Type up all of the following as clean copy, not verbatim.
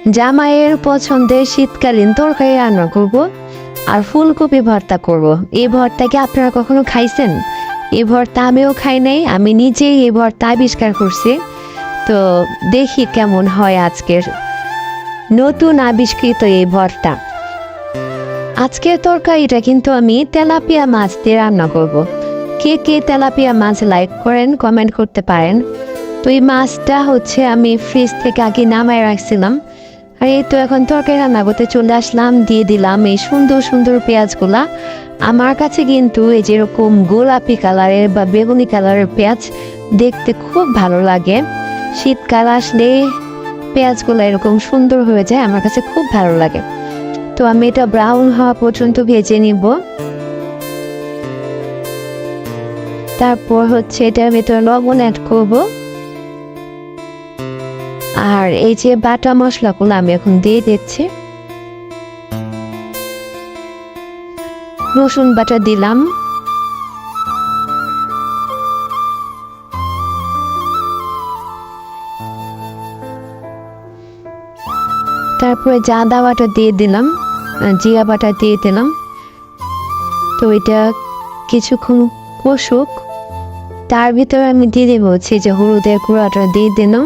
জামাইয়ের পছন্দের শীতকালীন তরকারি রান্না করব আর ফুলকপি ভর্তা করব। এই ভর্তা কি আপনারা কখনো খাইছেন? এই ভর্তা আমিও খাই নাই, আমি নিজেই এই ভর্তা আবিষ্কার করছি। তো দেখি কেমন হয় আজকের নতুন আবিষ্কৃত এই ভর্তা। আজকের তরকারিটা কিন্তু আমি তেলাপিয়া মাছ দিয়ে রান্না করব। কে কে তেলাপিয়া মাছ লাইক করেন কমেন্ট করতে পারেন। তো এই মাছটা হচ্ছে আমি ফ্রিজ থেকে আগে নামায় রাখছিলাম। আর এই তো এখন তরকারি রান্না করতে চলে আসলাম, দিয়ে দিলাম এই সুন্দর সুন্দর পেঁয়াজগুলা। আমার কাছে কিন্তু এই যেরকম গোলাপি কালারের বা বেগুনি কালারের পেঁয়াজ দেখতে খুব ভালো লাগে। শীতকাল আসলে পেঁয়াজগুলো এরকম সুন্দর হয়ে যায়, আমার কাছে খুব ভালো লাগে। তো আমি এটা ব্রাউন হওয়া পর্যন্ত ভেজে নিব। তারপর হচ্ছে এটার ভেতরে লবণ অ্যাড করব। আর এই যে বাটা মশলাগুলো আমি এখন দিয়ে দিচ্ছি। রসুন বাটা দিলাম, তারপরে আদা বাটা দিয়ে দিলাম, জিরা বাটা দিয়ে দিলাম। তো এটা কিছুক্ষণ কষুক, তার ভিতরে আমি দিয়ে দেবো হচ্ছে যে হলুদের গুঁড়াটা দিয়ে দিলাম।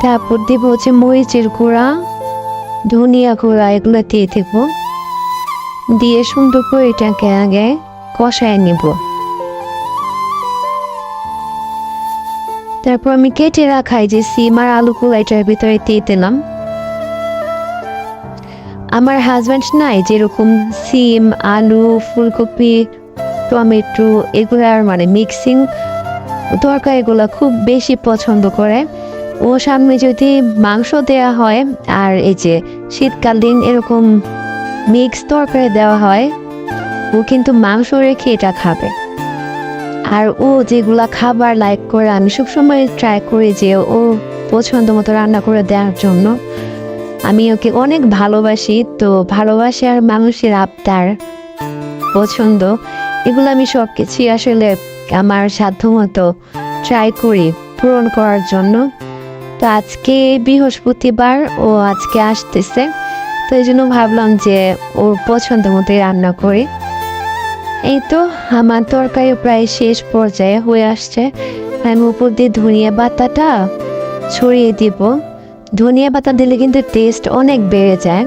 তারপর দিব হচ্ছে মরিচের গুঁড়া, ধনিয়া গুঁড়া, এগুলো দিয়ে দেব। দিয়ে সুন্দর করে এটাকে আগে কষায় নিব। তারপর আমি কেটে রাখাই যে সিম আর আলুগুলো এটার ভিতরে দিয়ে দিলাম। আমার হাজব্যান্ড নাই যেরকম সিম, আলু, ফুলকপি, টমেটো এগুলার মানে মিক্সিং তরকারিগুলো খুব বেশি পছন্দ করে। ও সামনে যদি মাংস দেওয়া হয় আর এই যে শীতকালীন এরকম মিক্স তরকারি দেওয়া হয়, ও কিন্তু মাংস রেখে এটা খাবে। আর ও যেগুলা খাবার লাইক করে আমি সবসময় ট্রাই করি যে ও পছন্দ মতো রান্না করে দেওয়ার জন্য। আমি ওকে অনেক ভালোবাসি। তো ভালোবাসি আর মানুষের আবদার, পছন্দ, এগুলো আমি সব কিছুই আসলে আমার সাধ্যমতো ট্রাই করি পূরণ করার জন্য। তো আজকে বৃহস্পতিবার, ও আজকে আসতেছে, তো এই জন্য ভাবলাম যে ওর পছন্দ মতোই রান্না করি। এই তো আমার তরকারি প্রায় শেষ পর্যায়ে হয়ে আসছে। আমি উপর দিয়ে ধনিয়া পাতাটা ছড়িয়ে দিব। ধনিয়া পাতা দিলে কিন্তু টেস্ট অনেক বেড়ে যায়।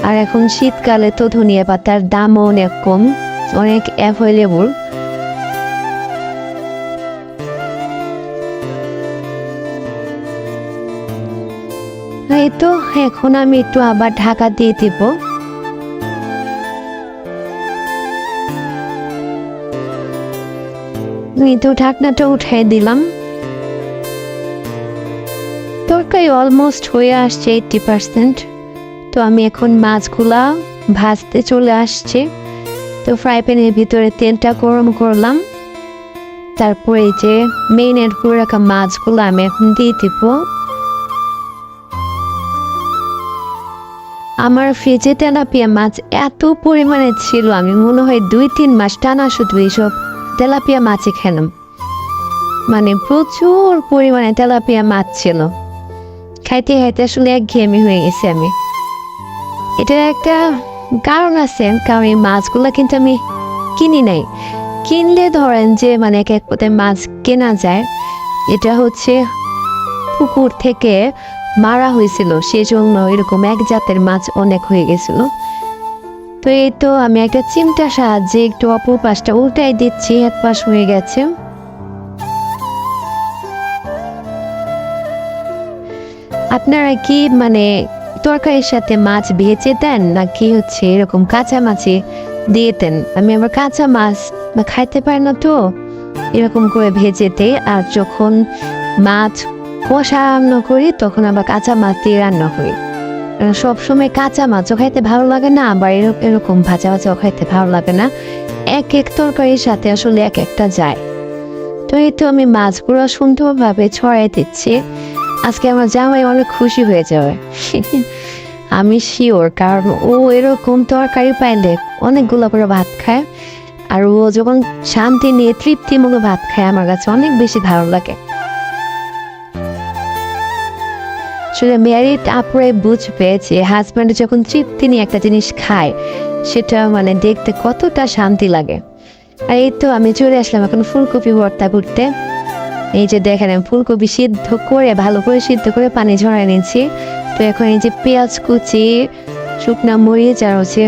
আর এখন শীতকালে তো ধনিয়া পাতার দামও অনেক কম, অনেক অ্যাভেলেবল। এই তো এখন আমি একটু আবার ঢাকা দিয়ে দিব। তো ঢাকনাটা উঠিয়ে দিলাম। তরকারি অলমোস্ট হয়ে আসছে 80%। তো আমি এখন মাছগুলা ভাজতে চলে আসছে। তো ফ্রাই প্যানের ভিতরে তেলটা গরম করলাম। তারপরে এই যে মেরিনেট করে রাখা মাছগুলো আমি এখন দিয়ে দিব। আমার ফ্রিজে তেলাপিয়া মাছ এত পরিমাণে ছিল, আমি মনে হয় 2-3 মাস টানা শুধু এইসব তেলাপিয়া মাছই খেলাম। মানে প্রচুর পরিমাণে তেলাপিয়া মাছ ছিল, খাইতে খাইতে আসলে একঘেয়েমি হয়ে গেছি আমি। এটার একটা কারণ আছে, কারণ এই মাছগুলো কিন্তু আমি কিনি নাই। কিনলে ধরেন যে মানে এক এক পথে মাছ কেনা যায়, এটা হচ্ছে পুকুর থেকে মারা হয়েছিল, সেজন্য এরকম এক জাতের মাছ অনেক হয়ে গেছিল। তো এই তো আমি একটা চিমটার সাহায্যে একটু অপর পাশটা উল্টাই দিচ্ছি, এক পাশ হয়ে গেছে। আপনারা কি মানে তরকারির সাথে মাছ ভেজে দেন নাকি হচ্ছে এরকম কাঁচা মাছে দিয়ে দেন? আমি আবার কাঁচা মাছ খাইতে পারি না, তো এরকম করে ভেজে দেই। আর যখন মাছ কষা রান্না করি তখন আবার কাঁচা মাছ দিয়ে রান্না করি। সবসময় কাঁচা মাছও খাইতে ভালো লাগে না, আবার এরকম ভাজা ভাজাও খাইতে ভালো লাগে না। এক এক তরকারির সাথে আসলে এক একটা যায়। তো এই তো আমি মাছগুলো সুন্দরভাবে ছড়াই দিচ্ছি। আজকে আমার জামাই অনেক খুশি হয়ে যাবে আমি শিওর, কারণ ও এরকম তরকারি পাইলে অনেকগুলো করে ভাত খায়। আর ও যখন শান্তি নিয়ে তৃপ্তি মতো ভাত খায়, আমার কাছে অনেক বেশি ভালো লাগে। আসলে ম্যারিড আপরে বুঝবে যে হাজব্যান্ড যখন তৃপ্তি নিয়ে একটা জিনিস খায় সেটা মানে দেখতে কতটা শান্তি লাগে। আর এই তো আমি চলে আসলাম এখন ফুলকপি ভর্তা করতে। এই যে দেখেন আমি ফুলকপি সিদ্ধ করে ভালো করে সিদ্ধ করে পানি ঝরাই নিচ্ছি। তো এখন এই যে পেঁয়াজ কুচি, শুকনা মরিচ আর হচ্ছে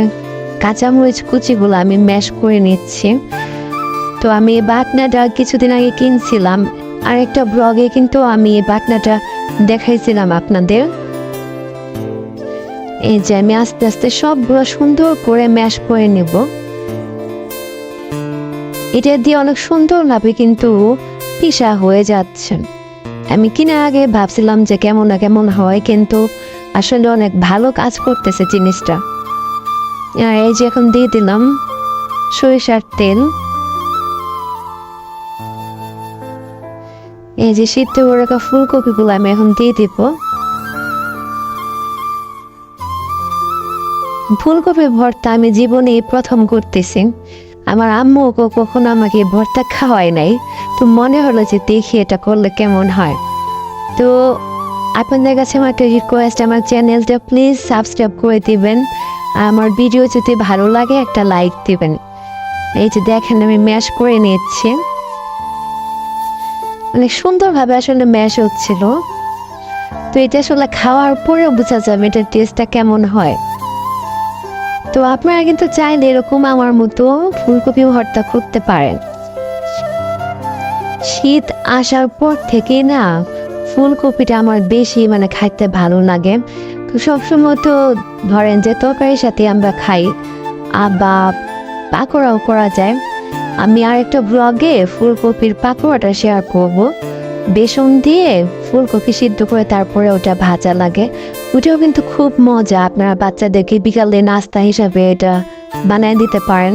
কাঁচামরিচ কুচিগুলো আমি ম্যাশ করে নিচ্ছি। তো আমি এই বাটনাটা কিছুদিন আগে কিনছিলাম, আর একটা ব্লগে কিন্তু আমি এই বাটনাটা দেখাইছিলাম আপনাদের। এই যে আমি আস্তে আস্তে সবগুলো সুন্দর করে ম্যাশ করে নেব। এটা দিয়ে অনেক সুন্দরভাবে কিন্তু পিসা হয়ে যাচ্ছে। আমি কেনার আগে ভাবছিলাম যে কেমন না কেমন হয়, কিন্তু আসলে অনেক ভালো কাজ করতেছে জিনিসটা। আর এই যে এখন দিয়ে দিলাম সরিষার তেল। এই যে সিদ্ধ করে রাখা ফুলকপিগুলো আমি এখন দিয়ে দিব। ফুলকপি ভর্তা আমি জীবনে প্রথম করতেছি। আমার আম্মু কখনো আমাকে ভর্তা খাওয়াই নাই, তো মনে হলো যে দেখি এটা করলে কেমন হয়। তো আপনাদের কাছে আমার একটা রিকোয়েস্ট, আমার চ্যানেলটা প্লিজ সাবস্ক্রাইব করে দিবেন। আমার ভিডিও যদি ভালো লাগে একটা লাইক দিবেন। এই যে দেখেন আমি ম্যাশ করে নিচ্ছি, অনেক সুন্দরভাবে আসলে ম্যাশ হচ্ছিল। তো এটা আসলে খাওয়ার পরেও বোঝা যাবে এটার টেস্টটা কেমন হয়। তো আপনারা কিন্তু চাইলে এরকম আমার মতো ফুলকপি ভর্তা করতে পারেন। শীত আসার পর থেকে না ফুলকপিটা আমার বেশি মানে খাইতে ভালো লাগে। তো সবসময় তো ধরেন যে তরকারির সাথে আমরা খাই বা পাকোড়াও করা যায়। আমি আরেকটা ব্লগে ফুলকপির পাকোড়াটা শেয়ার করব। বেসন দিয়ে ফুলকপি সিদ্ধ করে তারপরে ওটা ভাজা লাগে, ওটাও কিন্তু খুব মজা। আপনারা বাচ্চাদেরকে বিকালে নাস্তা হিসাবে এটা বানিয়ে দিতে পারেন।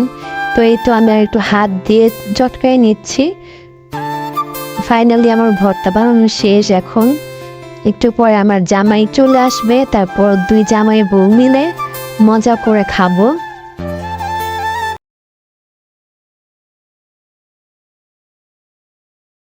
তো এই তো আমি আর একটু হাত দিয়ে চটকাই নিচ্ছি। ফাইনালি আমার ভর্তা বানানো শেষ। এখন একটু পরে আমার জামাই চলে আসবে, তারপর দুই জামাই বউ মিলে মজা করে খাবো।